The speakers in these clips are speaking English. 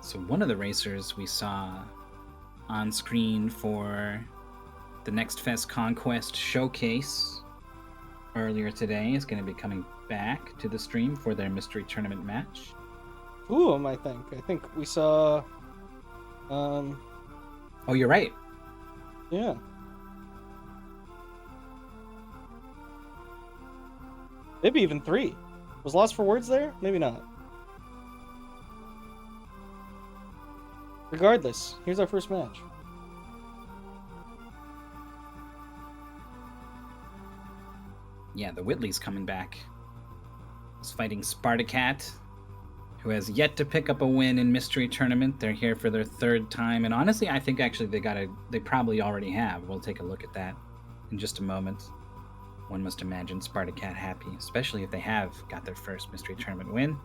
So one of the racers we saw on screen for the Next Fest Conquest Showcase earlier today is going to be coming back to the stream for their mystery tournament match. Two of them, I think. I think we saw... Oh, you're right. Yeah. Maybe even 3. Was LostForWords there? Maybe not. Regardless, here's our first match. Yeah, TheWhitley's coming back. He's fighting Spardicat, who has yet to pick up a win in Mystery Tournament. They're here for their 3rd time, and honestly, I think actually they probably already have. We'll take a look at that in just a moment. One must imagine Spardicat happy, especially if they have got their first Mystery Tournament win.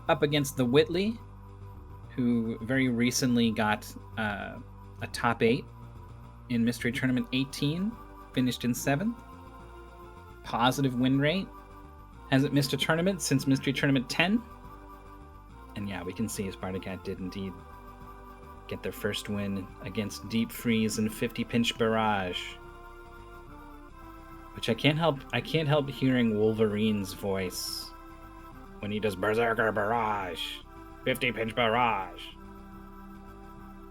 Up against TheWhitley, who very recently got a top 8 in Mystery Tournament 18, finished in 7th. Positive win rate. Hasn't missed a tournament since Mystery Tournament 10. And yeah, we can see Spardicat did indeed get their first win against Deep Freeze and 50 Pinch Barrage. Which I can't help hearing Wolverine's voice when he does Berserker Barrage, 50 Pinch Barrage.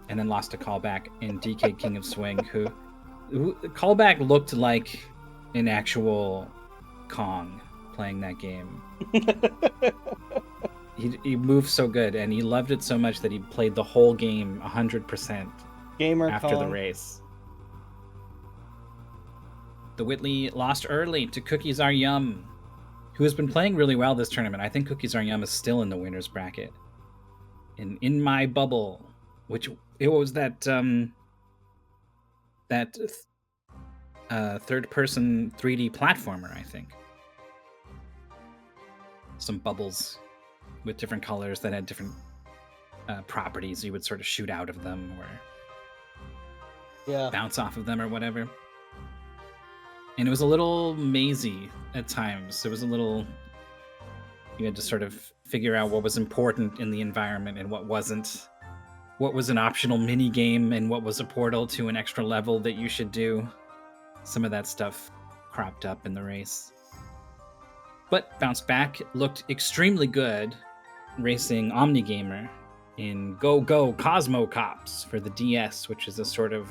And then lost a callback in DK King of Swing, who callback looked like an actual Kong playing that game. He moved so good, and he loved it so much that he played the whole game 100% Gamer after Kong. the race. TheWhitley lost early to Cookies Are Yum, who has been playing really well this tournament. I think Cookies Are Yum is still in the winner's bracket. In My Bubble, which it was that third-person 3D platformer, I think. Some bubbles with different colors that had different properties. You would sort of shoot out of them or bounce off of them or whatever. And it was a little mazy at times. It was a little... You had to sort of figure out what was important in the environment and what wasn't. What was an optional mini game and what was a portal to an extra level that you should do. Some of that stuff cropped up in the race. But bounced back, looked extremely good, racing Omnigamer in Go Go Cosmo Cops for the DS, which is a sort of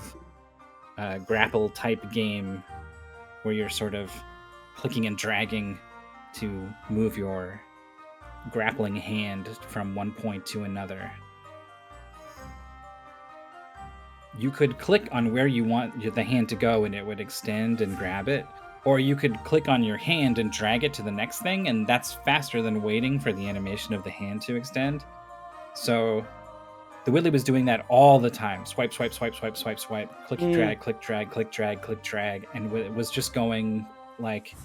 grapple type game where you're sort of clicking and dragging to move your grappling hand from one point to another. You could click on where you want the hand to go and it would extend and grab it. Or you could click on your hand and drag it to the next thing, and that's faster than waiting for the animation of the hand to extend. So TheWhitley was doing that all the time. Swipe, swipe, swipe, swipe, swipe, swipe. Click, drag, click, drag, click, drag, click, drag. And it was just going like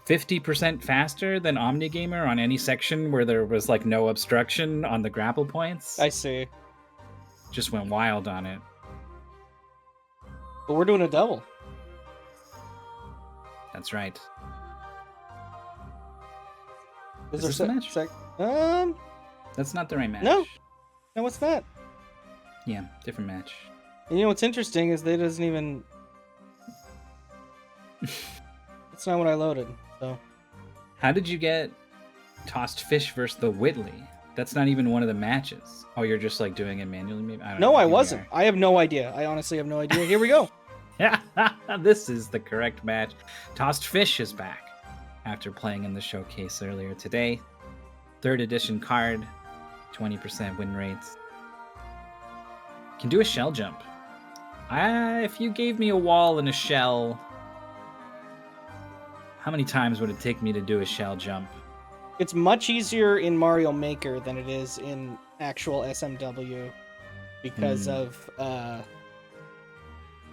50% faster than Omnigamer on any section where there was like no obstruction on the grapple points. I see. Just went wild on it. But we're doing a double. That's right. Is this the match? That's not the right match. No, what's that? Yeah, different match. And you know what's interesting is they doesn't even... That's not what I loaded, so... How did you get Tossed Fish versus TheWhitley? That's not even one of the matches. Oh, you're just like doing it manually, maybe? I don't know. I wasn't. I have no idea. I honestly have no idea. Here we go. This is the correct match. Tossed Fish is back after playing in the showcase earlier today. 3rd edition card, 20% win rates. Can do a shell jump. If you gave me a wall and a shell, how many times would it take me to do a shell jump? It's much easier in Mario Maker than it is in actual SMW because of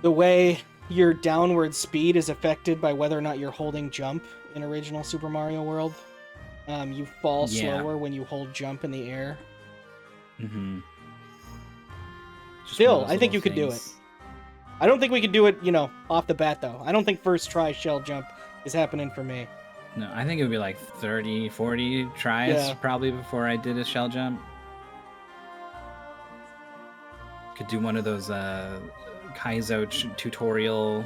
the way your downward speed is affected by whether or not you're holding jump in original Super Mario World. You fall slower when you hold jump in the air. Mm-hmm. Still, I think you could do it. I don't think we could do it, off the bat, though. I don't think first try shell jump is happening for me. No, I think it would be like 30, 40 tries probably before I did a shell jump. Could do one of those Kaizo tutorial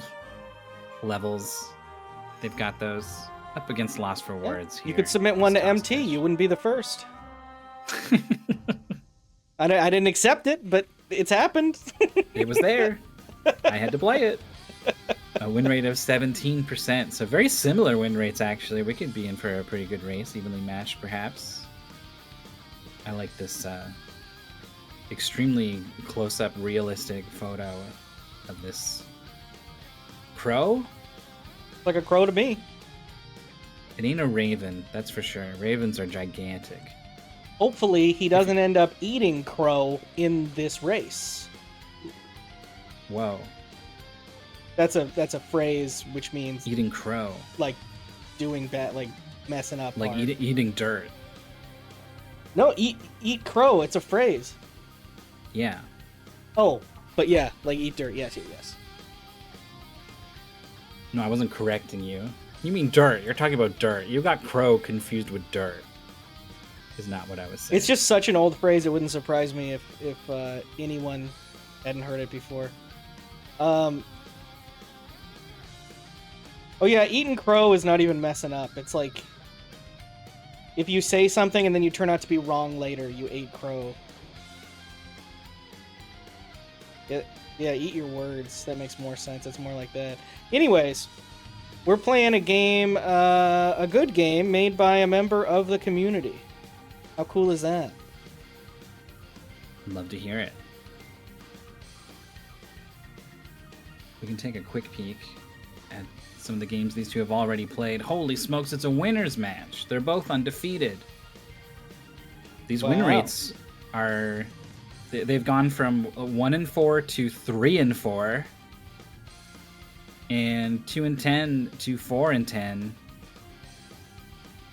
levels. They've got those up against LostForWords. You could submit one to MT. You wouldn't be the first. I didn't accept it, but it's happened. It was there. I had to play it. A win rate of 17%. So very similar win rates, actually. We could be in for a pretty good race, evenly matched, perhaps. I like this extremely close-up, realistic photo of this crow. Like a crow to me. It ain't a raven, that's for sure. Ravens are gigantic. Hopefully, he doesn't end up eating crow in this race. Whoa. That's a phrase which means eating crow. Like doing bad, like messing up. Like eating dirt. No, eat crow. It's a phrase. Yeah. Oh, but yeah, like eat dirt. Yes. No, I wasn't correcting you. You mean dirt. You're talking about dirt. You got crow confused with dirt. Is not what I was saying. It's just such an old phrase. It wouldn't surprise me if anyone hadn't heard it before. Oh yeah, eating crow is not even messing up. It's like if you say something and then you turn out to be wrong later, you ate crow. Yeah, eat your words. That makes more sense. It's more like that. Anyways, we're playing a game, a good game made by a member of the community. How cool is that? Love to hear it. We can take a quick peek at some of the games these two have already played. Holy smokes, it's a winner's match. They're both undefeated. These win rates are... They've gone from 1-4 to 3-4, and 2-10 to 4-10.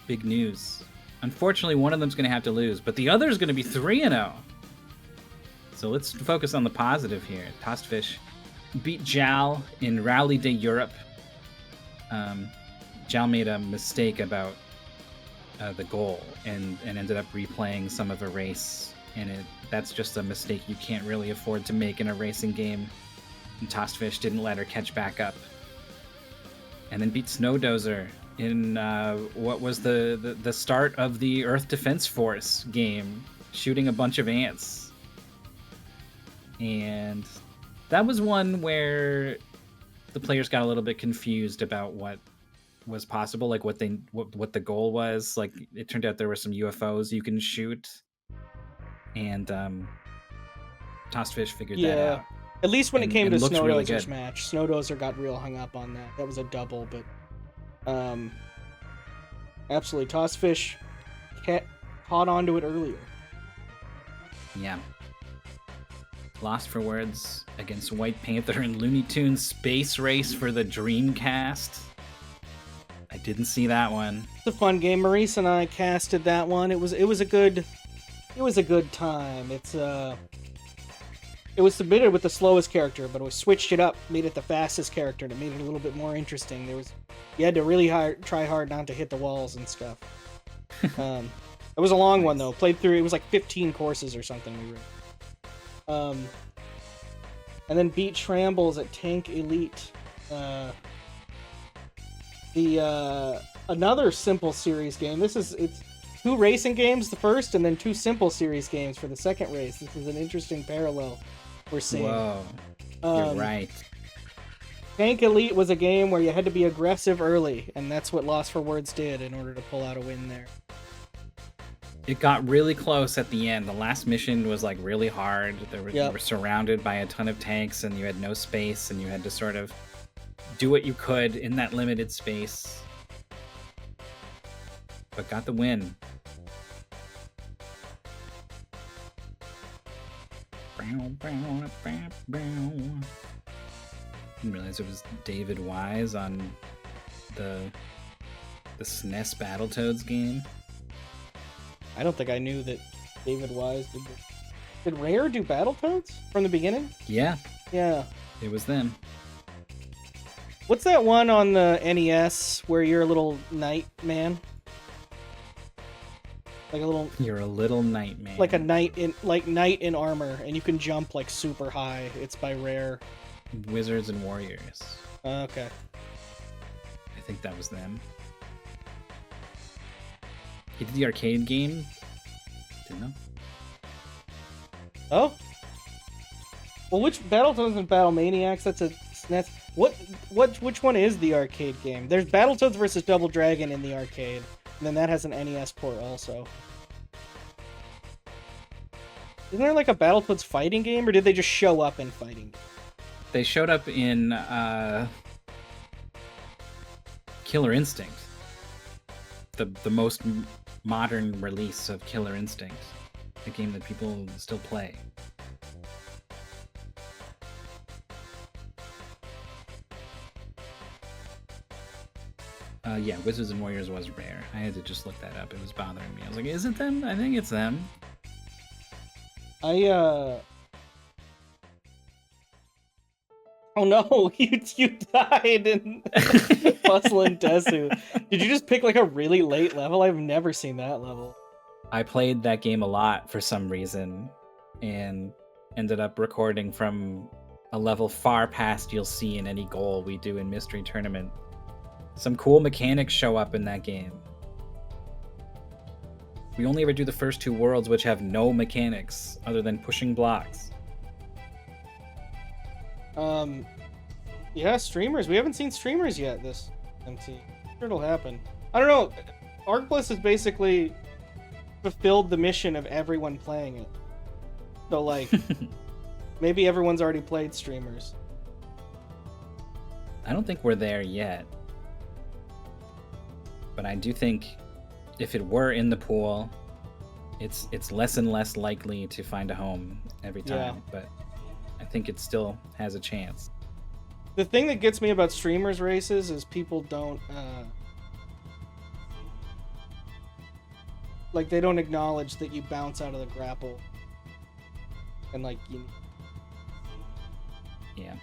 Big news. Unfortunately, one of them's going to have to lose, but the other's going to be 3-0. So let's focus on the positive here. Tostfish beat Jal in Rally Day Europe. Jal made a mistake about the goal and ended up replaying some of a race, and that's just a mistake you can't really afford to make in a racing game. And Tostfish didn't let her catch back up. And then beat Snowdozer in what was the start of the Earth Defense Force game, shooting a bunch of ants. And that was one where the players got a little bit confused about what was possible, like what the goal was. Like, it turned out there were some UFOs you can shoot, and Tostfish figured that out. At least when it came to Snowdozer's really match, Snowdozer got real hung up on that. That was a double, but absolutely, Tostfish caught onto it earlier. Yeah. LostForWords against White Panther and Looney Tunes Space Race for the Dreamcast. I didn't see that one. It's a fun game. Maurice and I casted that one. It was a good time. It was submitted with the slowest character, but we switched it up, made it the fastest character, and it made it a little bit more interesting. You had to really try hard not to hit the walls and stuff. It was a long one though. Played through. It was like 15 courses or something we were. And then beat Trambles at Tank Elite. Another simple series game. It's 2 racing games the first, and then 2 simple series games for the second race. This is an interesting parallel we're seeing. Whoa, you're right. Tank Elite was a game where you had to be aggressive early, and that's what LostForWords did in order to pull out a win there. It got really close at the end. The last mission was like really hard. You were surrounded by a ton of tanks, and you had no space, and you had to sort of do what you could in that limited space. But got the win. Didn't realize it was David Wise on the SNES Battletoads game. I don't think I knew that David Wise did this. Did Rare do Battletoads from the beginning? Yeah. Yeah. It was them. What's that one on the NES where you're a little knight man? Like a little. You're a little knight, man. Like a knight in armor, and you can jump like super high. It's by Rare. Wizards and Warriors. Okay. I think that was them. He did the arcade game. Didn't know. Oh. Well, which Battletoads and Battle Maniacs? That's a SNES. Which one is the arcade game? There's Battletoads versus Double Dragon in the arcade, and then that has an NES port also. Isn't there like a Battletoads fighting game, or did they just show up in fighting? They showed up in Killer Instinct, the most modern release of Killer Instinct, a game that people still play. Yeah, Wizards and Warriors was Rare. I had to just look that up. It was bothering me. I was like, is it them? I think it's them. Oh no, you died in Puzzle and Desu. Did you just pick like a really late level? I've never seen that level. I played that game a lot for some reason and ended up recording from a level far past you'll see in any goal we do in Mystery Tournament. Some cool mechanics show up in that game. We only ever do the first two worlds, which have no mechanics other than pushing blocks. Yeah, streamers. We haven't seen streamers yet this MT. I'm sure it'll happen. I don't know. ArcBliss has basically fulfilled the mission of everyone playing it. So, like, maybe everyone's already played streamers. I don't think we're there yet. But I do think if it were in the pool, it's less and less likely to find a home every time. Yeah. But I think it still has a chance. The thing that gets me about streamers races is people don't like they don't acknowledge that you bounce out of the grapple. And like you Yeah.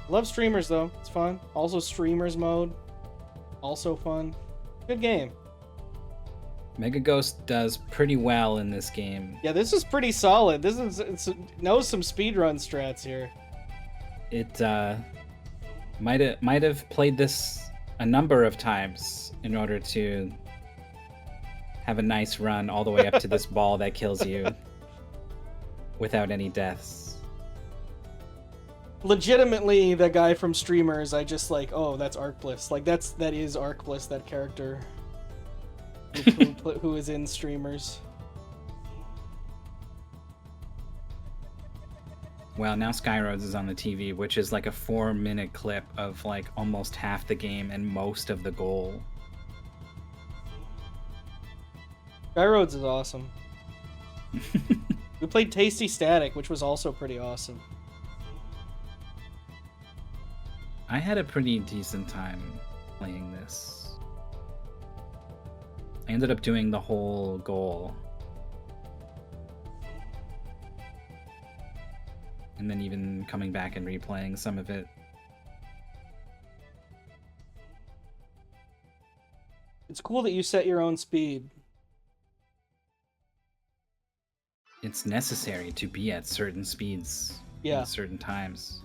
Love streamers though. It's fun. Also streamers mode. Also fun. Good game. Mega Ghost does pretty well in this game. Yeah, this is pretty solid. This is knows some speedrun strats here. It might have played this a number of times in order to have a nice run all the way up to this ball that kills you without any deaths. Legitimately, the guy from Streamers, I just like, oh, that's ArcBliss. Like that is ArcBliss, that character who is in Streamers. Well, now Skyroads is on the TV, which is like a 4-minute clip of like almost half the game and most of the goal. Skyroads is awesome. We played Tasty Static, which was also pretty awesome. I had a pretty decent time playing this. I ended up doing the whole goal. And then even coming back and replaying some of it. It's cool that you set your own speed. It's necessary to be at certain speeds at certain times.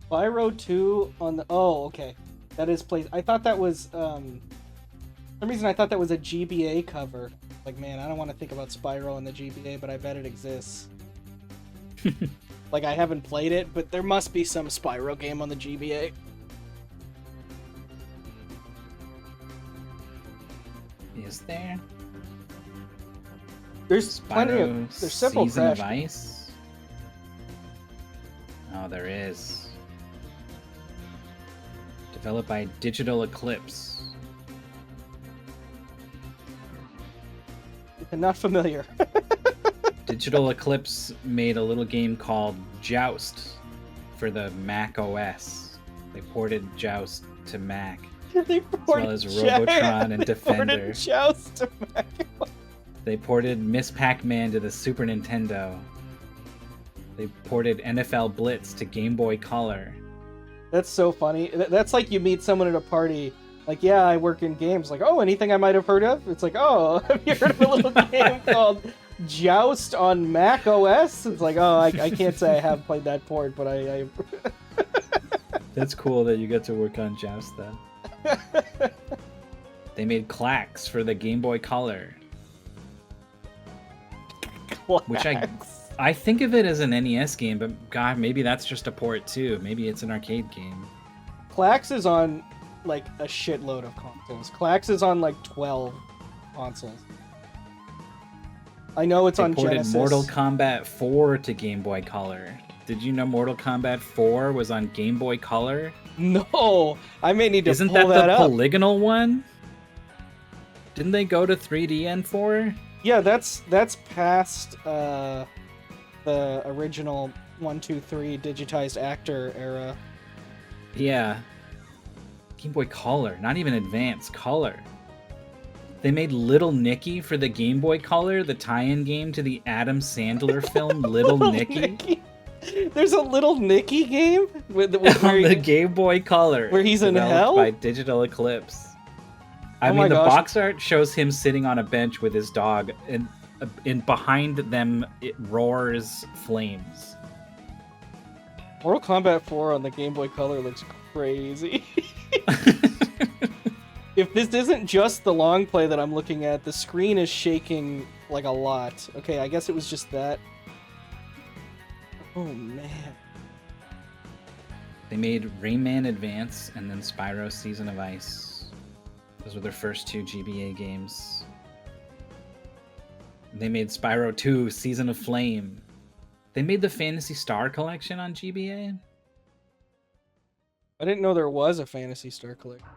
Spyro 2 on the... Oh, okay. That is placed... I thought that was... For some reason, I thought that was a GBA cover. Like, man, I don't want to think about Spyro in the GBA, but I bet it exists. Like, I haven't played it, but there must be some Spyro game on the GBA. Is there? There's plenty of... There's several Season Crash of Ice? Oh, there is. Developed by Digital Eclipse. Not familiar. Digital Eclipse made a little game called Joust for the Mac OS They ported Joust to Mac, They as well as Robotron and Defender. Joust to Mac. They ported Miss Pac-Man to the Super Nintendo. They ported NFL Blitz to Game Boy Color. That's so funny. That's like you meet someone at a party, like, yeah, I work in games. Like, oh, anything I might have heard of? It's like, oh, have you heard of a little game called Joust on Mac OS? It's like, oh, I can't say I have played that port, but I... That's cool that you get to work on Joust, though. They made Clax for the Game Boy Color. Clax. Which I think of it as an NES game, but God, maybe that's just a port too. Maybe it's an arcade game. Clax is on like a shitload of consoles. Clax is on like 12 consoles. I know it's on Genesis. They ported Mortal Kombat 4 to Game Boy Color. Did you know Mortal Kombat 4 was on Game Boy Color? No, I may need to Isn't pull that the up. polygonal one? Didn't they go to 3D N4? Yeah, that's past the original 1, 2, 3 digitized actor era. Yeah. Game Boy Color, not even Advance, Color. They made Little Nicky for the Game Boy Color, the tie-in game to the Adam Sandler film Little Nicky. There's a Little Nicky game with on the Game Boy Color, where he's in hell by Digital Eclipse. I mean, the box art shows him sitting on a bench with his dog, and behind them it roars flames. Mortal Kombat 4 on the Game Boy Color looks crazy. If this isn't just the long play that I'm looking at, the screen is shaking like a lot. Okay, I guess it was just that. Oh, man. They made Rayman Advance and then Spyro Season of Ice. Those were their first 2 GBA games. They made Spyro 2 Season of Flame. They made the Phantasy Star Collection on GBA. I didn't know there was a Phantasy Star Collection.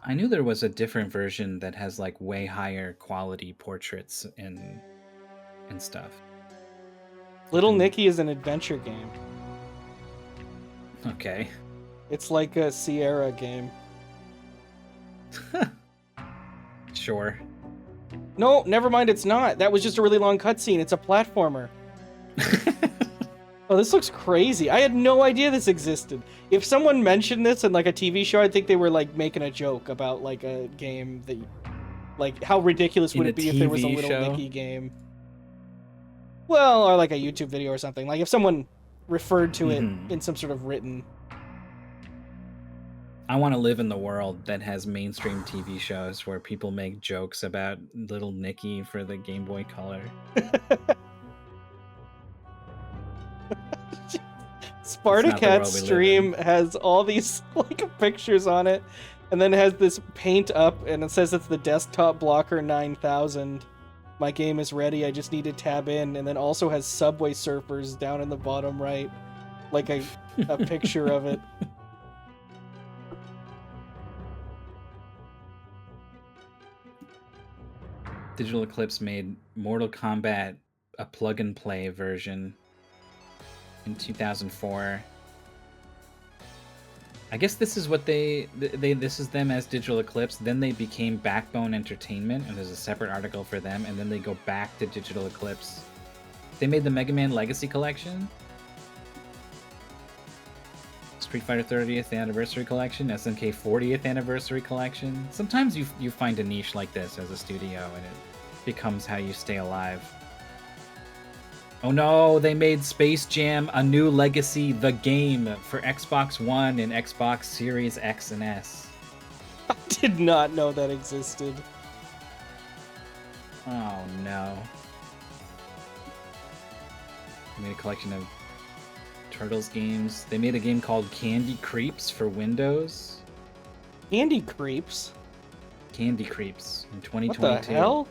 I knew there was a different version that has like way higher quality portraits and stuff. Little Nicky is an adventure game. Okay. It's like a Sierra game. Sure. No, never mind, it's not. That was just a really long cutscene. It's a platformer. Oh, this looks crazy. I had no idea this existed. If someone mentioned this in like a TV show, I'd think they were like making a joke about like a game that, like, how ridiculous would it be if there was a Little Nicky game? Well, or like a YouTube video or something. Like if someone referred to it in some sort of written. I want to live in the world that has mainstream TV shows where people make jokes about Little Nicky for the Game Boy Color. Spardicat stream has all these like pictures on it, and then it has this paint up, and it says it's the Desktop Blocker 9000. My game is ready. I just need to tab in, and then also has Subway Surfers down in the bottom right, like a picture of it. Digital Eclipse made Mortal Kombat a plug-and-play version in 2004. I guess this is what this is them as Digital Eclipse. Then they became Backbone Entertainment, and there's a separate article for them, and then they go back to Digital Eclipse. They made the Mega Man Legacy Collection, Street Fighter 30th Anniversary Collection, SNK 40th Anniversary Collection. Sometimes you find a niche like this as a studio, and it becomes how you stay alive. Oh no, they made Space Jam: A New Legacy, the game, for Xbox One and Xbox Series X and S. I did not know that existed. Oh no. They made a collection of Turtles games. They made a game called Candy Creeps for Windows. Candy Creeps? Candy Creeps in 2022. What the hell?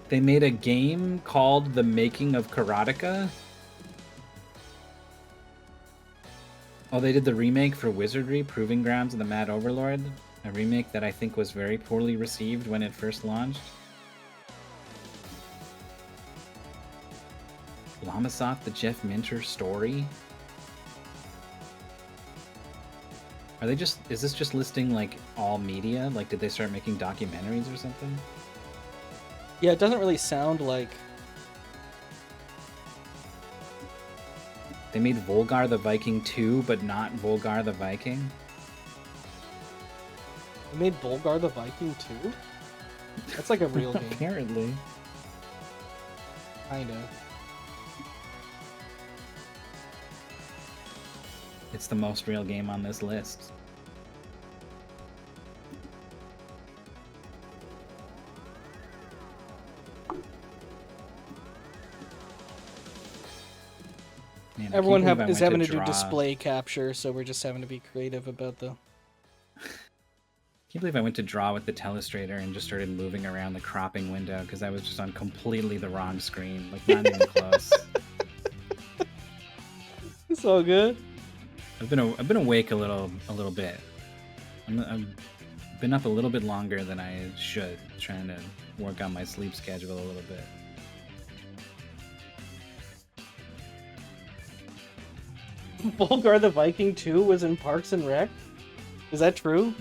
They made a game called The Making of Karateka. Oh, they did the remake for Wizardry, Proving Grounds of the Mad Overlord. A remake that I think was very poorly received when it first launched. Lamasoft, the Jeff Minter story. Are they just? Is this just listing like all media? Like, did they start making documentaries or something? Yeah, it doesn't really sound like. They made Volgar the Viking 2, but not Volgar the Viking. They made Volgar the Viking too. That's like a real game. Apparently. Kind of. It's the most real game on this list. Man, Everyone is having to do display capture, so we're just having to be creative about the. I can't believe I went to draw with the telestrator and just started moving around the cropping window because I was just on completely the wrong screen. Like, not even close. It's all good. I've been awake a little bit. I've been up a little bit longer than I should, trying to work on my sleep schedule a little bit. Volgar the Viking 2 was in Parks and Rec? Is that true?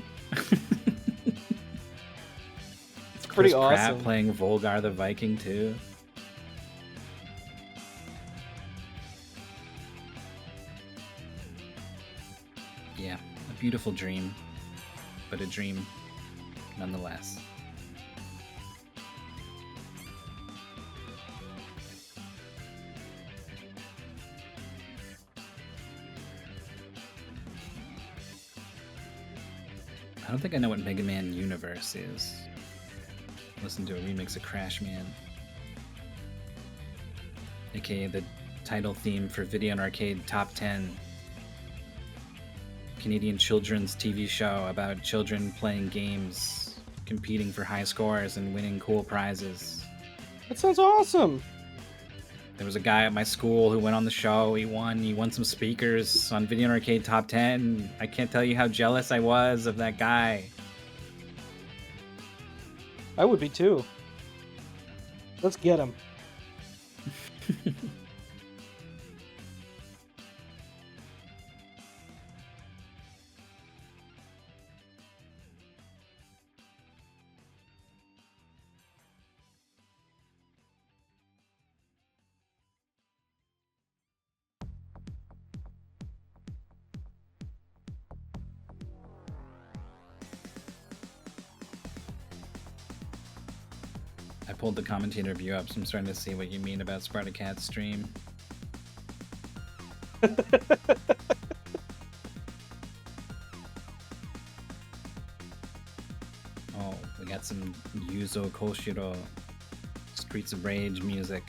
It's pretty awesome. Pratt playing Volgar the Viking 2. Yeah, a beautiful dream, but a dream nonetheless. I don't think I know what Mega Man Universe is. Listen to a remix of Crash Man, aka the title theme for Video and Arcade Top 10, Canadian children's TV show about children playing games, competing for high scores and winning cool prizes. That sounds awesome. There was a guy at my school who went on the show. He won some speakers on Video and Arcade Top 10. I can't tell you how jealous I was of that guy. I would be too. Let's get him. I pulled the commentator view up, so I'm starting to see what you mean about Spardicat's stream. Oh, we got some Yuzo Koshiro Streets of Rage music.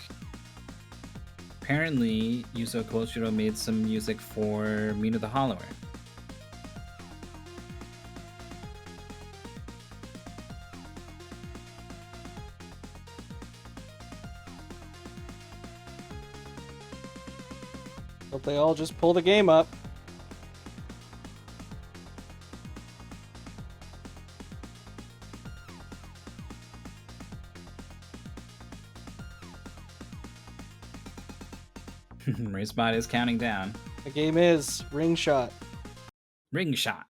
Apparently, Yuzo Koshiro made some music for Mina the Hollower. Hope they all just pull the game up. Racebot is counting down. The game is Ringshot. Ringshot.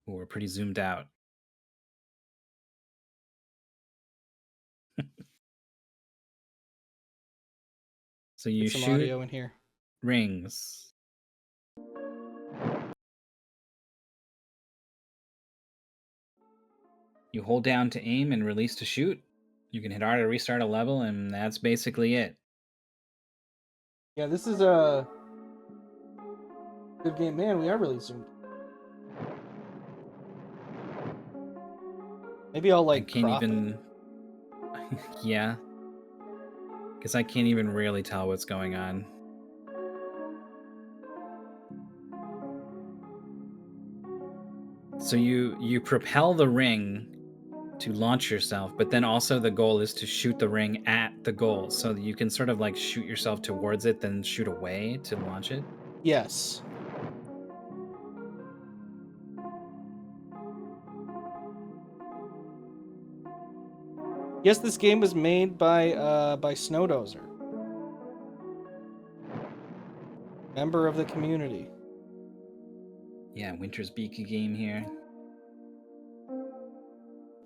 Ooh, we're pretty zoomed out. So you some shoot audio in here. Rings. You hold down to aim and release to shoot. You can hit R to restart a level, and that's basically it. Yeah, this is a good game. Man, we are really zoomed. Maybe I'll like I can't crop even. Yeah. Because I can't even really tell what's going on. So you propel the ring to launch yourself, but then also the goal is to shoot the ring at the goal, so that you can sort of like shoot yourself towards it, then shoot away to launch it. Yes. Yes, this game was made by Snowdozer, member of the community. Yeah, Winter's Beaky game here.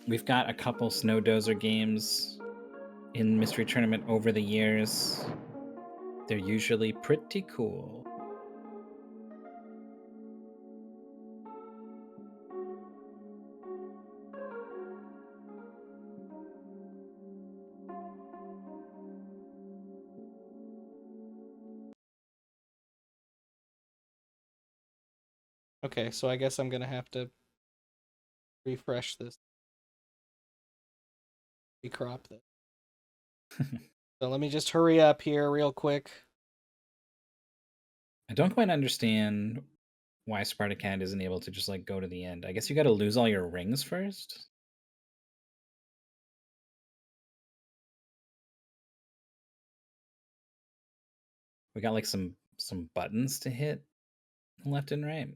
We've got a couple Snow Dozer games in Mystery Tournament over the years. They're usually pretty cool. Okay, so I guess I'm gonna have to refresh this. Recrop this. So let me just hurry up here real quick. I don't quite understand why Spardicat isn't able to just like go to the end. I guess you got to lose all your rings first. We got like some buttons to hit left and right.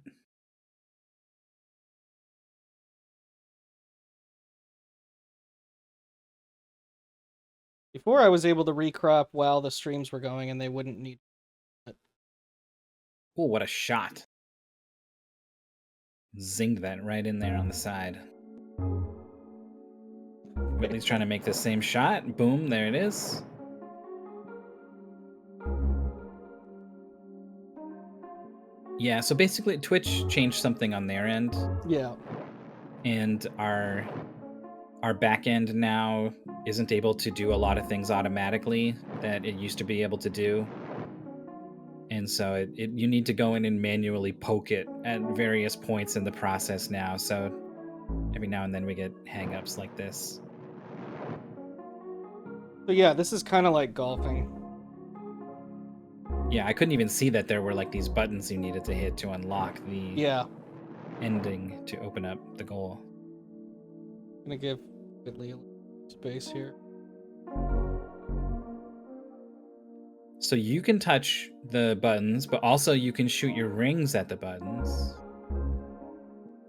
Before I was able to recrop while the streams were going and they wouldn't need it. Oh, what a shot. Zinged that right in there on the side. Whitley's trying to make the same shot. Boom, there it is. Yeah, so basically Twitch changed something on their end. Yeah. And our back end now isn't able to do a lot of things automatically that it used to be able to do. And so you need to go in and manually poke it at various points in the process now. So every now and then we get hang-ups like this. So yeah, this is kind of like golfing. Yeah, I couldn't even see that there were like these buttons you needed to hit to unlock the ending to open up the goal. I'm gonna give Whitley a space here. So you can touch the buttons, but also you can shoot your rings at the buttons.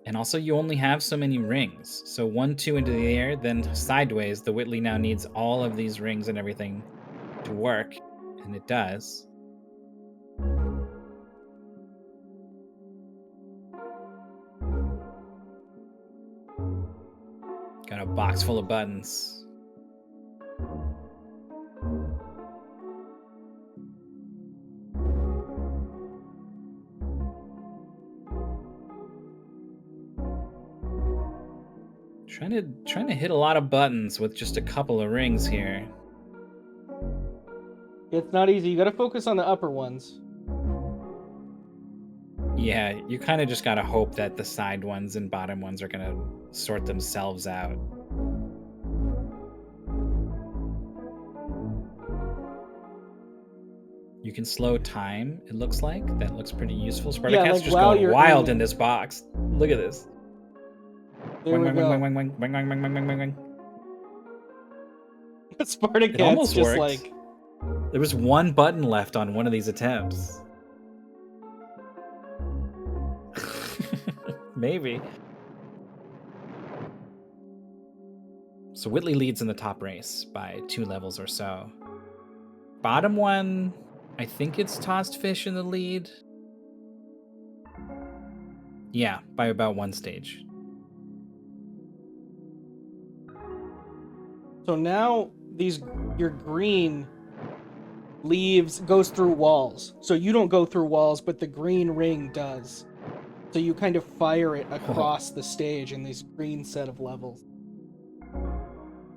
And also you only have so many rings. So 1, 2 into the air, then sideways. The Whitley now needs all of these rings and everything to work. And it does. Got a box full of buttons. Trying to hit a lot of buttons with just a couple of rings here. It's not easy. You gotta focus on the upper ones. Yeah, you kind of just gotta hope that the side ones and bottom ones are gonna sort themselves out. You can slow time, it looks like. That looks pretty useful. Spartacat's like just while going you're wild aiming. in this box. Look at this. There we go. Spartacat's It almost just worked. like... There was one button left on one of these attempts. Maybe. So Whitley leads in the top race by 2 levels or so. Bottom one, I think it's Tossed Fish in the lead. Yeah, by about 1 stage. So now your green goes through walls. So you don't go through walls, but the green ring does. So you kind of fire it across the stage in this green set of levels.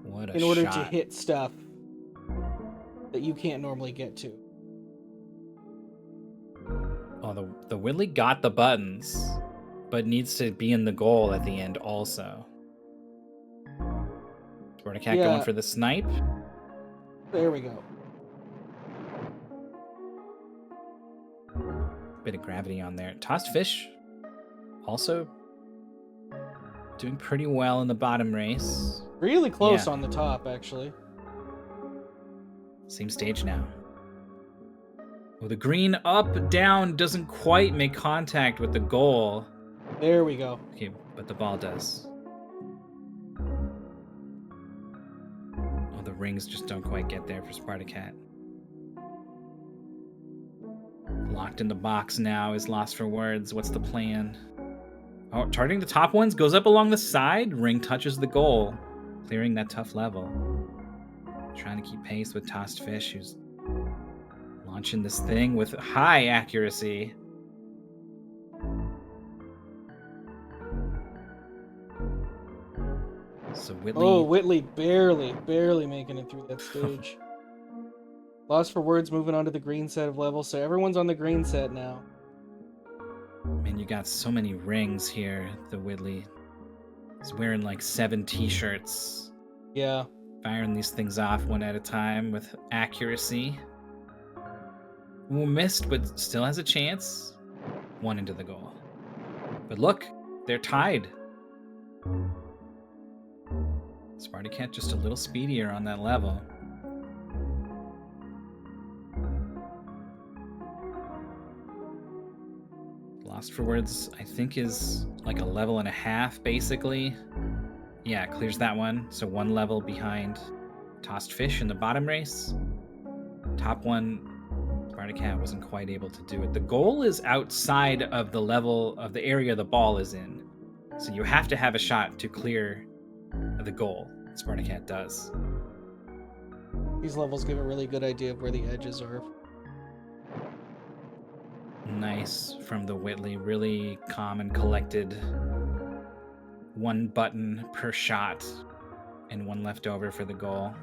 What a in order shot. to hit stuff that you can't normally get to. Oh, the Whitley got the buttons, but needs to be in the goal at the end also. Spardicat going for the snipe. There we go. Bit of gravity on there. Tossed Fish also doing pretty well in the bottom race. Really close on the top, actually. Same stage now. Oh, the green up, down doesn't quite make contact with the goal. There we go. Okay, but the ball does. Oh, the rings just don't quite get there for Spardicat. Locked in the box now is LostForWords. What's the plan? Oh, targeting the top ones, goes up along the side. Ring touches the goal, clearing that tough level. Trying to keep pace with Tossed Fish, who's launching this thing with high accuracy. So Whitley... Oh, Whitley barely making it through that stage. LostForWords moving on to the green set of levels, so everyone's on the green set now. Man, you got so many rings here, the Whitley. He's wearing like 7 t-shirts. Yeah. Firing these things off one at a time with accuracy. Ooh, missed, but still has a chance. 1 into the goal. But look, they're tied. Spardicat just a little speedier on that level. LostForWords, I think, is like a level and a half, basically. Yeah, clears that one. So 1 level behind Tossed Fish in the bottom race. Top one, Spardicat wasn't quite able to do it. The goal is outside of the level of the area the ball is in. So you have to have a shot to clear the goal. Spardicat does. These levels give a really good idea of where the edges are. Nice from the Whitley. Really calm and collected. 1 button per shot and 1 left over for the goal.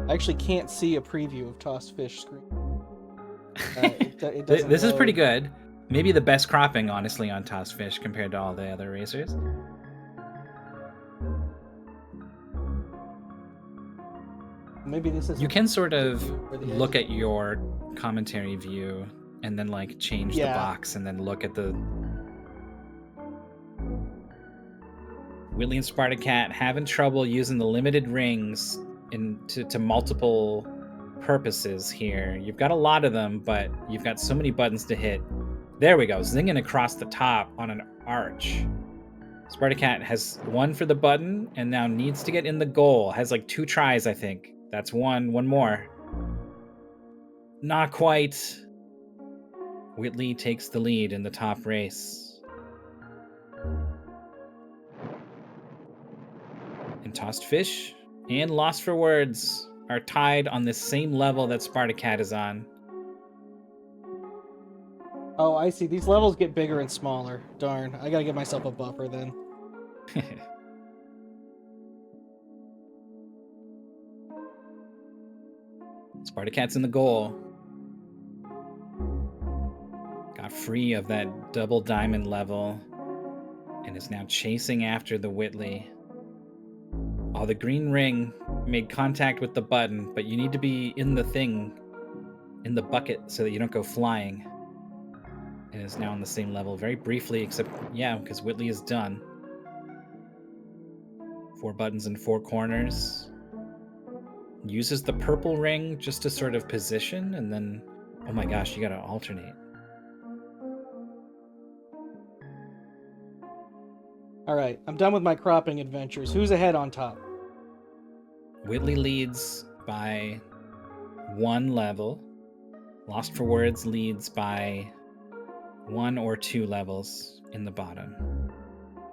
I actually can't see a preview of Tossed Fish screen. This is pretty good. Maybe the best cropping, honestly, on Tossed Fish compared to all the other racers. Maybe this is. You can sort of look at your commentary view and then like change the box and then look at the... Whitley and Spardicat having trouble using the limited rings to multiple purposes here. You've got a lot of them, but you've got so many buttons to hit. There we go, zinging across the top on an arch. Spardicat has 1 for the button and now needs to get in the goal. Has like 2 tries, I think. That's 1 more. Not quite. Whitley takes the lead in the top race. And Tossed Fish and LostForWords are tied on the same level that Spardicat is on. Oh, I see. These levels get bigger and smaller. Darn. I gotta give myself a buffer then. Spardicat's in the goal. Got free of that double diamond level and is now chasing after the Whitley. Oh, the green ring made contact with the button, but you need to be in the thing, in the bucket, so that you don't go flying. And is now on the same level very briefly, except, yeah, because Whitley is done. 4 buttons and 4 corners. Uses the purple ring just to sort of position, and then, oh my gosh, you gotta alternate. All right, I'm done with my cropping adventures. Who's ahead on top? Whitley leads by 1 level. LostForWords leads by 1 or 2 levels in the bottom.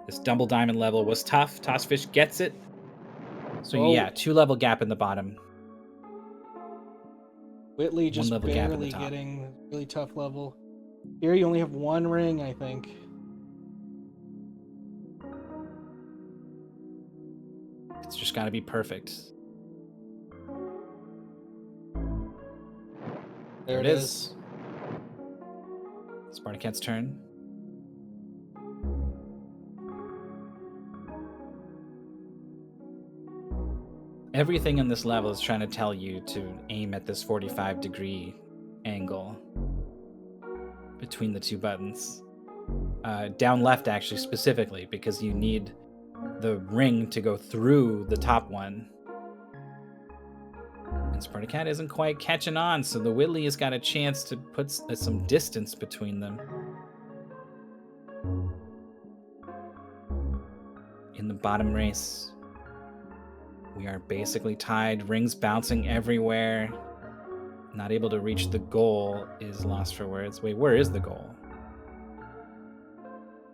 This double diamond level was tough. Tossed Fish gets it. So yeah, 2 level gap in the bottom. Whitley just barely getting a really tough level. Here you only have 1 ring, I think. It's just got to be perfect. There it is. Spardicat's turn. Everything in this level is trying to tell you to aim at this 45-degree angle between the 2 buttons. Down left, actually, specifically, because you need the ring to go through the top one. And Spardicat isn't quite catching on, so the Whitley has got a chance to put some distance between them. In the bottom race, we are basically tied, rings bouncing everywhere. Not able to reach the goal is lost for words. Wait, where is the goal?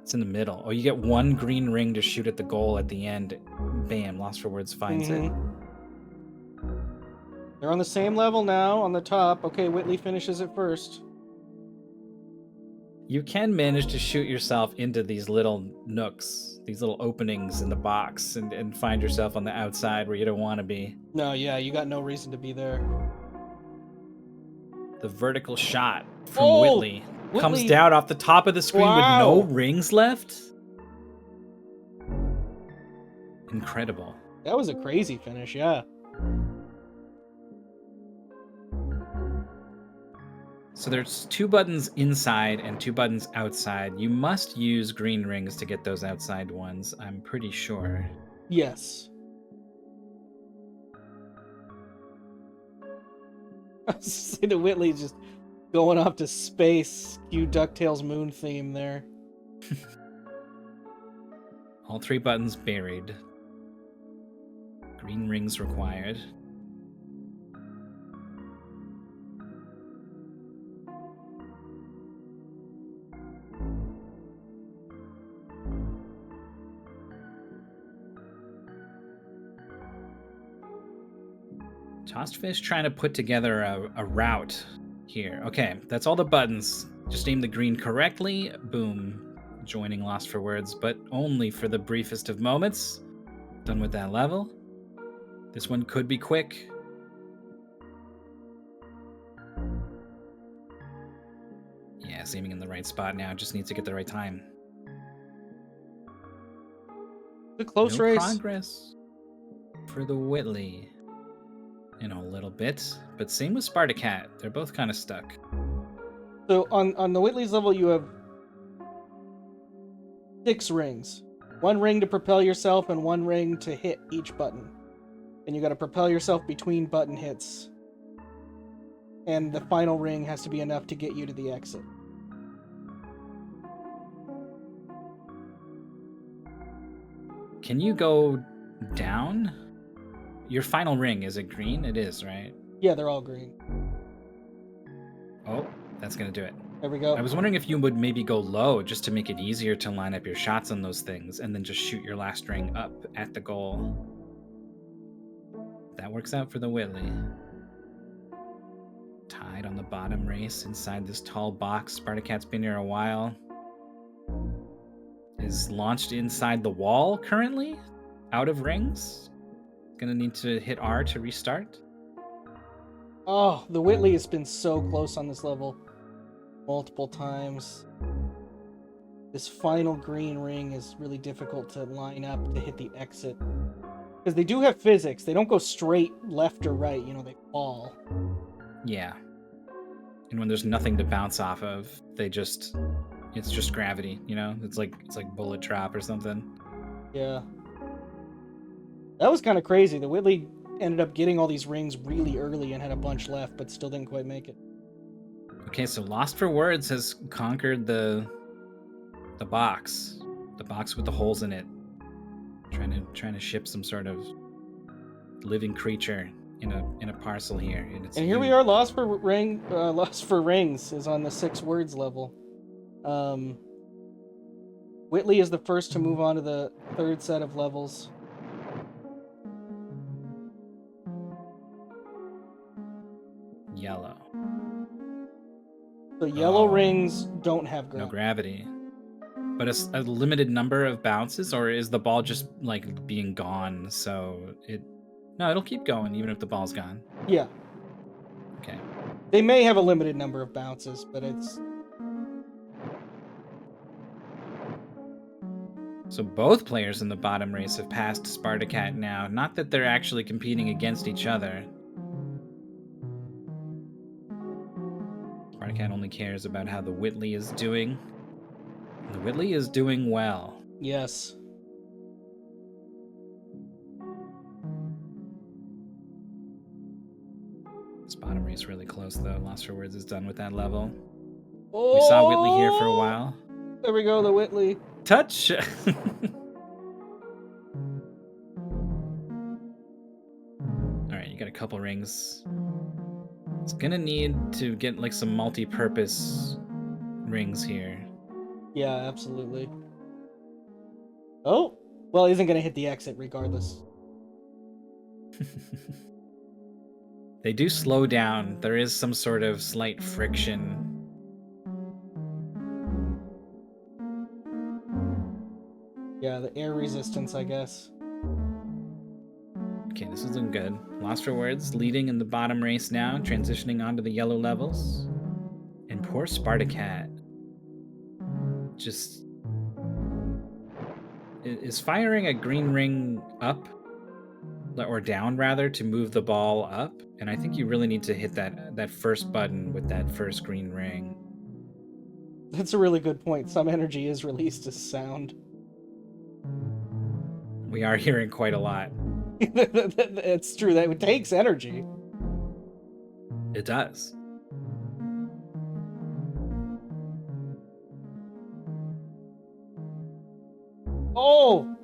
It's in the middle. Oh, you get one green ring to shoot at the goal at the end. Bam, lost for words finds it. They're on the same level now, on the top. Okay, Whitley finishes it first. You can manage to shoot yourself into these little nooks, these little openings in the box, and find yourself on the outside where you don't want to be. No, yeah, you got no reason to be there. The vertical shot from Whitley comes down off the top of the screen with no rings left. Incredible. That was a crazy finish, yeah. So there's 2 buttons inside and 2 buttons outside. You must use green rings to get those outside ones, I'm pretty sure. Yes. See the Whitley just going off to space. Cue DuckTales moon theme there. All 3 buttons buried. Green rings required. Tossed Fish trying to put together a route here. Okay, that's all the buttons. Just aim the green correctly. Boom. Joining Lost for Words, but only for the briefest of moments. Done with that level. This one could be quick. Yeah, it's aiming in the right spot now. Just needs to get the right time. The close race. Progress for the Whitley. In a little bit, but same with Spardicat. They're both kind of stuck. So on the Whitley's level, you have 6 rings. 1 ring to propel yourself and 1 ring to hit each button. And you got to propel yourself between button hits. And the final ring has to be enough to get you to the exit. Can you go down? Your final ring, is it green? It is, right? Yeah, they're all green. Oh, that's going to do it. There we go. I was wondering if you would maybe go low just to make it easier to line up your shots on those things and then just shoot your last ring up at the goal. That works out for the Whitley. Tied on the bottom race inside this tall box. Spardicat's been here a while. Is launched inside the wall currently? Out of rings? Gonna need to hit R to restart. Oh, the Whitley has been so close on this level multiple times. This final green ring is really difficult to line up to hit the exit. Because they do have physics. They don't go straight left or right, they fall. Yeah. And when there's nothing to bounce off of, it's just gravity, It's like bullet drop or something. Yeah. That was kind of crazy. The Whitley ended up getting all these rings really early and had a bunch left, but still didn't quite make it. Okay, so Lost for Words has conquered the box. The box with the holes in it. Trying to ship some sort of living creature in a parcel here. And here we are, Lost for Rings is on the 6 words level. Whitley is the first to move on to the 3rd set of levels. Yellow. So yellow rings don't have gravity. No gravity. But a limited number of bounces, or is the ball just like being gone? So it'll keep going even if the ball's gone. Yeah. Okay. They may have a limited number of bounces, but it's... So both players in the bottom race have passed Spardicat now. Not that they're actually competing against each other. Spardicat only cares about how the Whitley is doing. The Whitley is doing well. Yes. This bottom race really close, though. Lost for Words is done with that level. Oh! We saw Whitley here for a while. There we go, the Whitley. Touch! Alright, you got a couple rings. It's gonna need to get like some multi-purpose rings here. Yeah, absolutely. Oh, well, he isn't going to hit the exit regardless. They do slow down. There is some sort of slight friction. Yeah, the air resistance, I guess. Okay, this isn't good. LostForWords leading in the bottom race now, transitioning onto the yellow levels. And poor Spardicat just is firing a green ring up or down rather to move the ball up, and I think you really need to hit that first button with that first green ring. That's a really good point. Some energy is released as sound. We are hearing quite a lot. It's true. That takes energy. It does. Oh,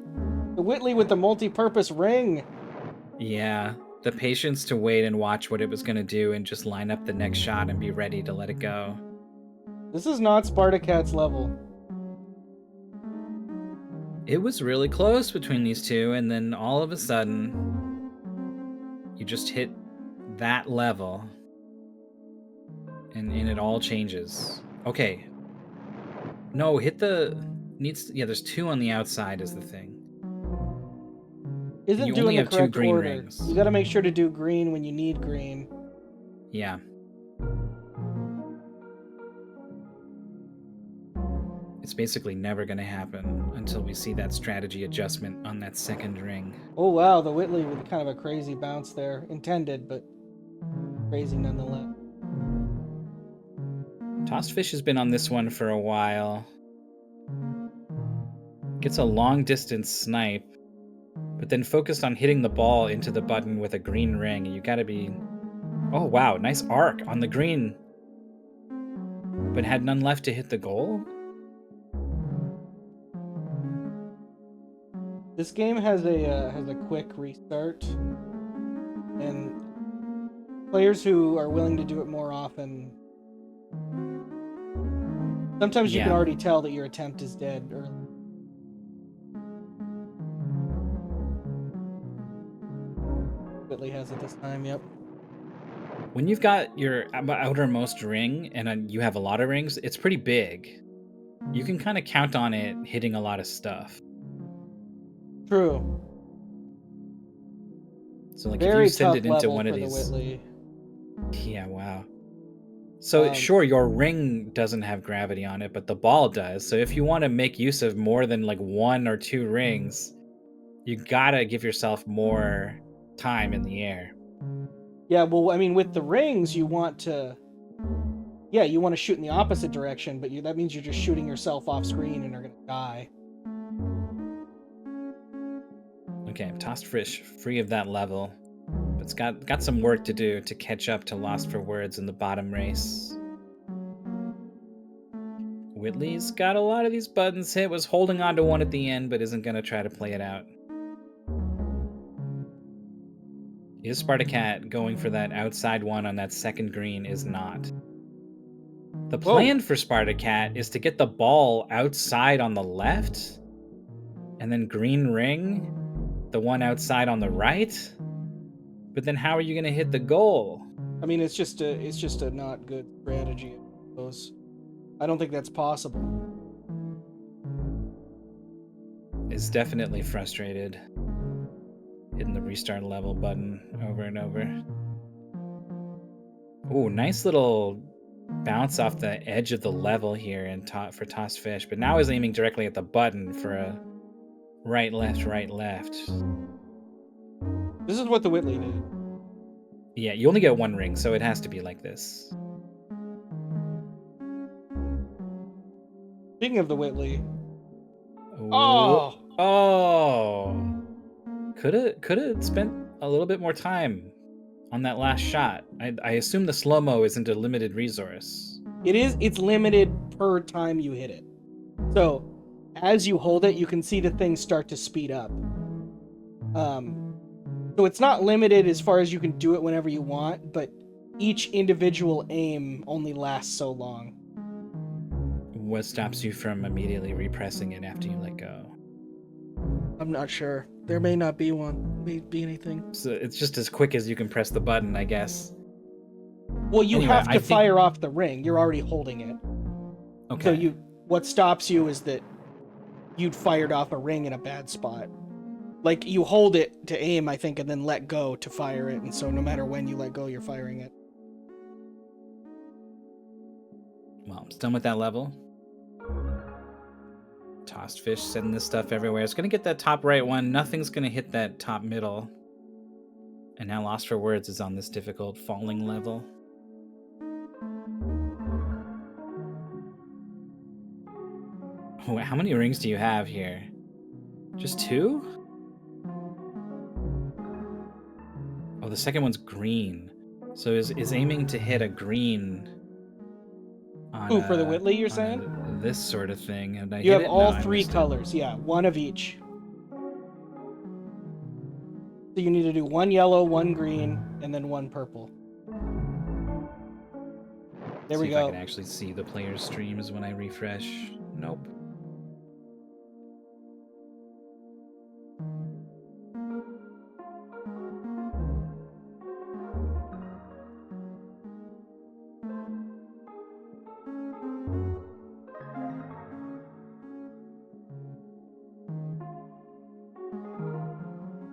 the Whitley with the multi-purpose ring. Yeah, the patience to wait and watch what it was going to do and just line up the next shot and be ready to let it go. This is not Spardicat's level. It was really close between these two, and then all of a sudden, you just hit that level, and it all changes. Okay. No, hit the... Yeah, there's two on the outside is the thing. Isn't you doing only the have two correct green order. rings. You got to make sure to do green when you need green. Yeah. It's basically never going to happen until we see that strategy adjustment on that second ring. Oh wow, the Whitley with kind of a crazy bounce there. Intended, but crazy nonetheless. Tossed Fish has been on this one for a while. Gets a long distance snipe, but then focused on hitting the ball into the button with a green ring. You gotta be... Oh wow, nice arc on the green. But had none left to hit the goal? This game has a quick restart, and players who are willing to do it more often. Sometimes you can already tell that your attempt is dead early. Whitley has it this time, yep. When you've got your outermost ring and you have a lot of rings, it's pretty big. You can kind of count on it hitting a lot of stuff. True. So like Very if you send tough it into level one of for these... the Whitley. Yeah, wow. So sure, your ring doesn't have gravity on it, but the ball does. So if you want to make use of more than like one or two rings, you gotta give yourself more time in the air. Yeah, well, I mean, with the rings, you want to... Yeah, you want to shoot in the opposite direction, but that means you're just shooting yourself off screen and are going to die. Okay, Tossed Fish free of that level. But it's got some work to do to catch up to LostForWords in the bottom race. Whitley's got a lot of these buttons hit, was holding on to one at the end, but isn't going to try to play it out. Is Spardicat going for that outside one on that second green? Is not. The plan for Spardicat is to get the ball outside on the left, and then green ring the one outside on the right. But then how are you going to hit the goal? I mean, it's just a not good strategy. I don't think that's possible. Is definitely frustrated. Hitting the restart level button over and over. Ooh, nice little bounce off the edge of the level here and for Tossed Fish, but now is aiming directly at the button for a right, left, right, left. This is what the Whitley did. Yeah, you only get one ring, so it has to be like this. Speaking of the Whitley. Ooh. Oh! Could have spent a little bit more time on that last shot. I assume the slow-mo isn't a limited resource. It is. It's limited per time you hit it. So, as you hold it, you can see the thing start to speed up. So it's not limited as far as you can do it whenever you want, but each individual aim only lasts so long. What stops you from immediately repressing it after you let go? I'm not sure. There may not be one. May be anything. So it's just as quick as you can press the button, I guess. Well, you Anyway, have to fire off the ring. You're already holding it. Okay. So what stops you is that you'd fired off a ring in a bad spot. Like, you hold it to aim, I think, and then let go to fire it. And so no matter when you let go, you're firing it. Well, I'm done with that level. Tossed fish, setting this stuff everywhere. It's going to get that top right one. Nothing's going to hit that top middle. And now Lost for Words is on this difficult falling level. Oh, how many rings do you have here? Just 2? Oh, the second one's green. So is aiming to hit a green on for the Whitley, you're saying? This sort of thing. And you have all 3 colors. Yeah, one of each. So you need to do 1 yellow, 1 green, and then 1 purple. There we go. If I can actually see the player's streams when I refresh. Nope.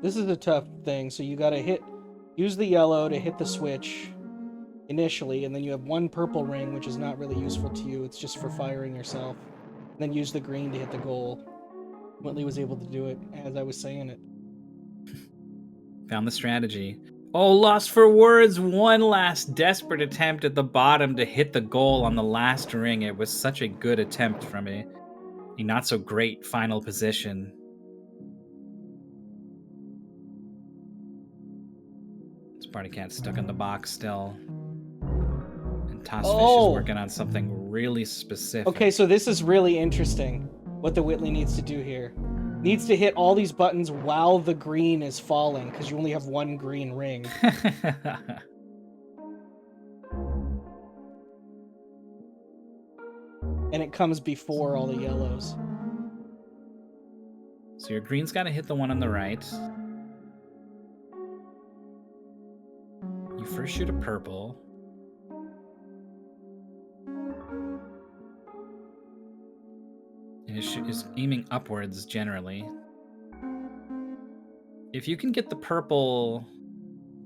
This is a tough thing, so you gotta use the yellow to hit the switch initially, and then you have 1 purple ring, which is not really useful to you. It's just for firing yourself. And then use the green to hit the goal. Whitley was able to do it as I was saying it. Found the strategy. Oh, Lost for Words, one last desperate attempt at the bottom to hit the goal on the last ring. It was such a good attempt from a not so great final position. Spardicat stuck in the box still. And Tossfish is working on something really specific. Okay, so this is really interesting, what the Whitley needs to do here. Needs to hit all these buttons while the green is falling, because you only have 1 green ring. And it comes before all the yellows. So your green's got to hit the one on the right. You first shoot a purple. And it is aiming upwards generally. If you can get the purple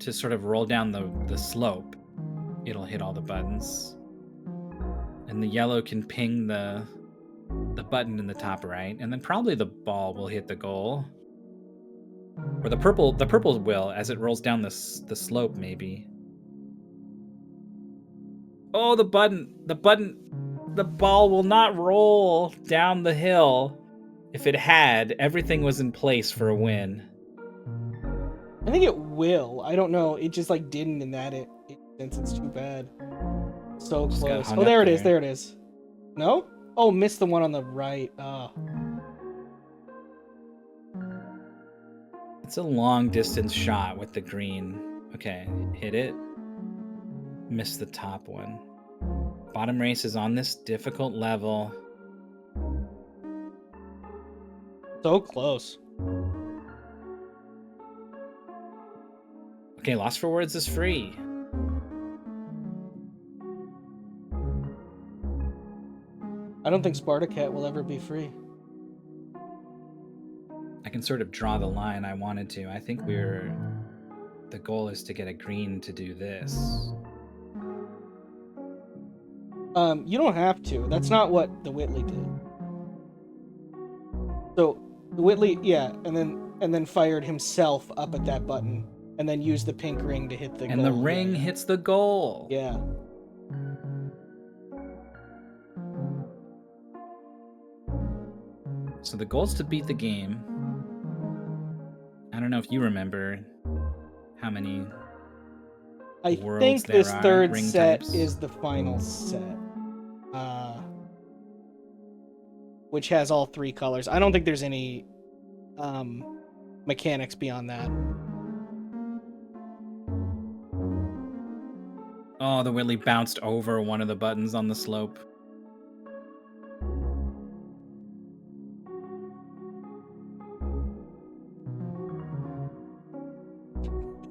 to sort of roll down the slope, it'll hit all the buttons. And the yellow can ping the button in the top right, and then probably the ball will hit the goal. Or the purple will as it rolls down the slope maybe. Oh, the ball will not roll down the hill. If it had, everything was in place for a win. I think it will. I don't know. It just like didn't in that instance. It's too bad. So close. Oh, there it is. There it is. No? Oh, missed the one on the right. Oh. It's a long distance shot with the green. Okay, hit it. Missed the top one. Bottom race is on this difficult level. So close. Okay, Lost for Words is free. I don't think Spardicat will ever be free. I can sort of draw the line I wanted to. I think the goal is to get a green to do this. You don't have to. That's not what the Whitley did. So the Whitley, yeah, and then fired himself up at that button, and then used the pink ring to hit the goal. And the ring hits the goal. Yeah. So the goal is to beat the game. I don't know if you remember how many I worlds think there this are, third ring set types. is the final set. Which has all 3 colors. I don't think there's any mechanics beyond that. Oh, the Whitley bounced over one of the buttons on the slope.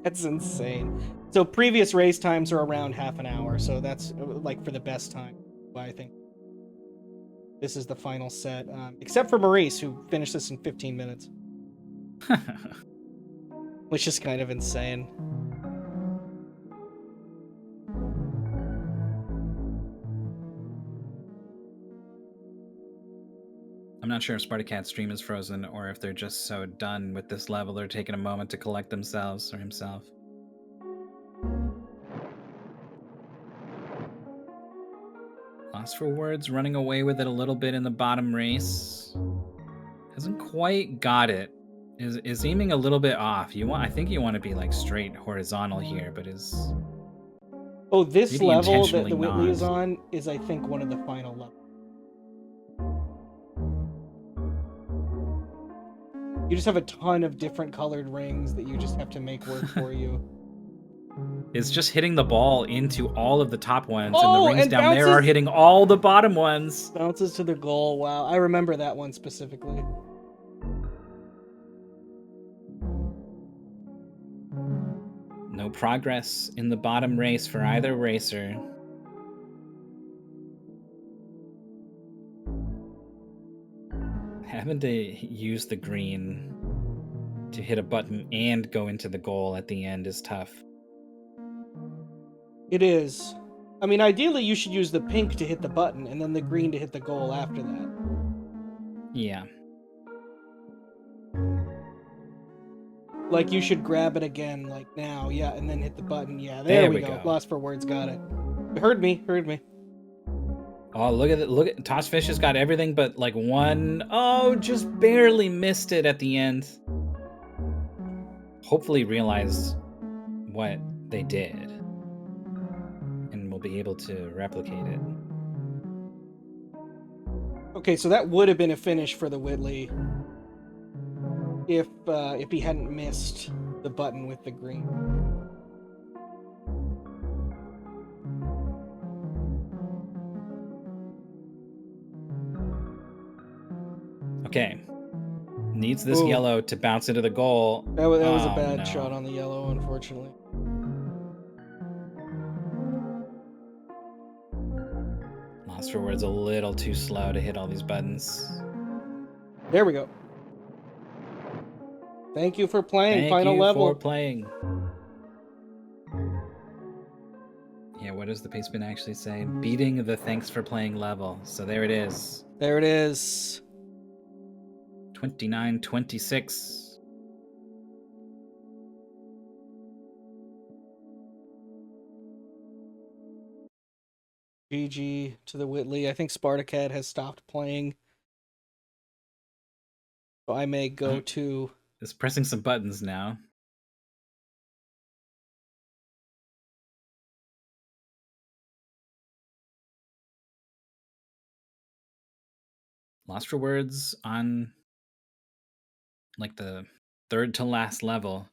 That's insane. So previous race times are around half an hour, so that's like for the best time. I think this is the final set, except for Maurice, who finished this in 15 minutes, which is kind of insane. I'm not sure if Spardicat's stream is frozen or if they're just so done with this level they're taking a moment to collect themselves or himself. LostForWords running away with it a little bit in the bottom race. Hasn't quite got it. Is aiming a little bit off. I think you want to be like straight horizontal here, but is Oh, this maybe level that intentionally the Whitley is not. on is, I think, one of the final levels. You just have a ton of different colored rings that you just have to make work for you. Is just hitting the ball into all of the top ones, and the Oh, rings and down there are bounces- hitting all the bottom ones. Bounces to the goal. Wow, I remember that one specifically. No progress in the bottom race for either racer. Having to use the green to hit a button and go into the goal at the end is tough. It is. I mean, ideally you should use the pink to hit the button and then the green to hit the goal after that. Yeah. Like, you should grab it again, like now, yeah, and then hit the button. Yeah, there we go. LostForWords got it. Heard me. Oh, look at it. Look at Tossfish has got everything but like one. Oh, just barely missed it at the end. Hopefully realized what they did and will be able to replicate it. Okay, so that would have been a finish for the Whitley if he hadn't missed the button with the green. Okay. Needs this Ooh. yellow to bounce into the goal. That was a Oh, bad no. shot on the yellow, unfortunately. LostForWords a little too slow to hit all these buttons. There we go. Thank you for playing. Thank Final you level. for playing. Yeah, what does the pastebin actually say? Beating the thanks for playing level. So there it is. There it is. 29-26. GG to the Whitley. I think Spardicat has stopped playing. So I may go to... It's pressing some buttons now. LostForWords on like the third to last level.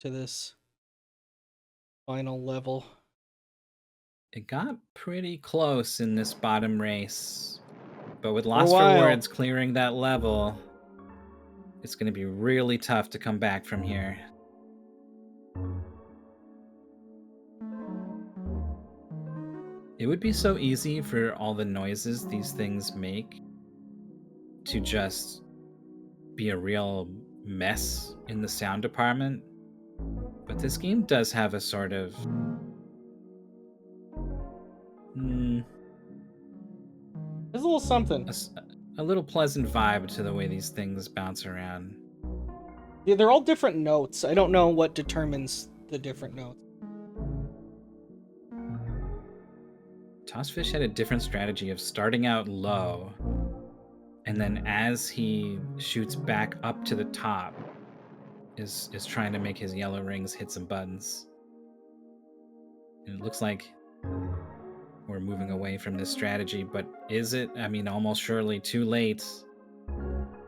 to this final level. It got pretty close in this bottom race. But with For a LostForWords clearing that level, it's going to be really tough to come back from here. It would be so easy for all the noises these things make to just be a real mess in the sound department. But this game does have a sort of... There's a little something. A little pleasant vibe to the way these things bounce around. Yeah, they're all different notes. I don't know what determines the different notes. Tossfish had a different strategy of starting out low, and then as he shoots back up to the top, is trying to make his yellow rings hit some buttons. And it looks like we're moving away from this strategy, but is it? I mean, almost surely too late.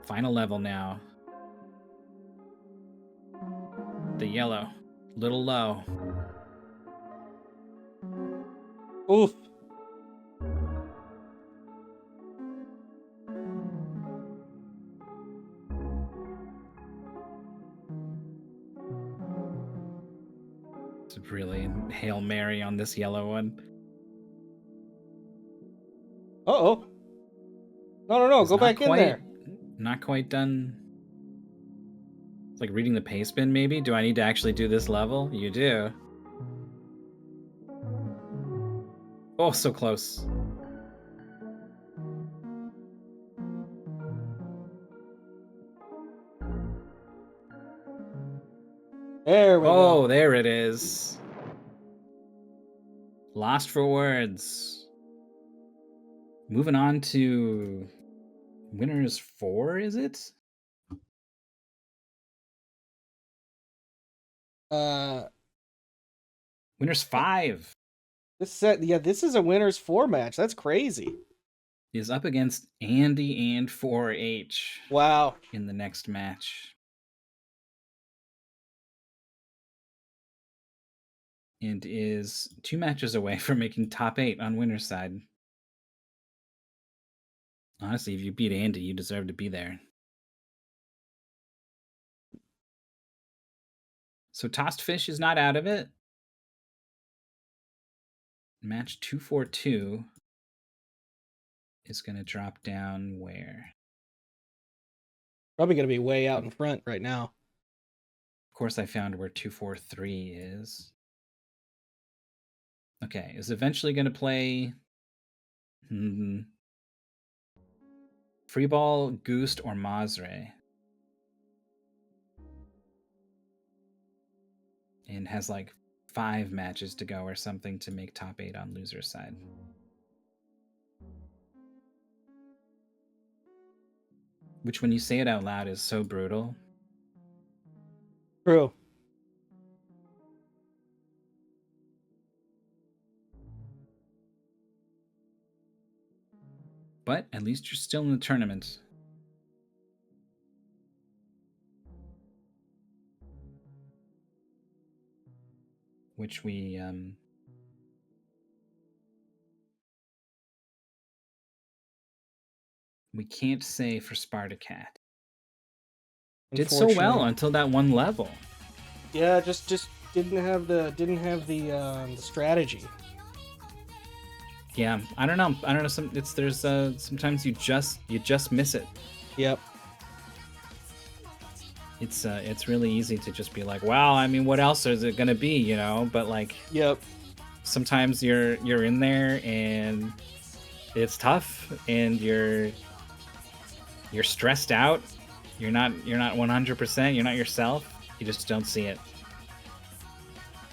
Final level now. The yellow. Little low. Oof. It's really Hail Mary on this yellow one. Uh-oh. No, It's go not back in there. Not quite done. It's like reading the pace bin, maybe? Do I need to actually do this level? You do. Oh, so close. There we go. Oh, there it is. LostForWords. Moving on to Winners 4, is it? Winners 5 This is a winners 4 match. That's crazy. is up against Andy and 4H. Wow. In the next match. And is 2 matches away from making top 8 on winner's side. Honestly, if you beat Andy, you deserve to be there. So Tossed Fish is not out of it. Match 242 is going to drop down where? Probably going to be way out in front right now. Of course, I found where 243 is. Okay, is eventually going to play Freeball, Goost, or Mazre. And has like 5 matches to go or something to make top 8 on loser's side. Which, when you say it out loud, is so brutal. True. But at least you're still in the tournament. Which we can't say for Spardicat. Did so well until that one level. Yeah, just didn't have the strategy. Yeah, I don't know. Sometimes you just miss it. Yep. It's really easy to just be like, well, I mean, what else is it gonna be, you know? But like, yep. Sometimes you're in there and it's tough, and you're stressed out. You're not 100%. You're not yourself. You just don't see it.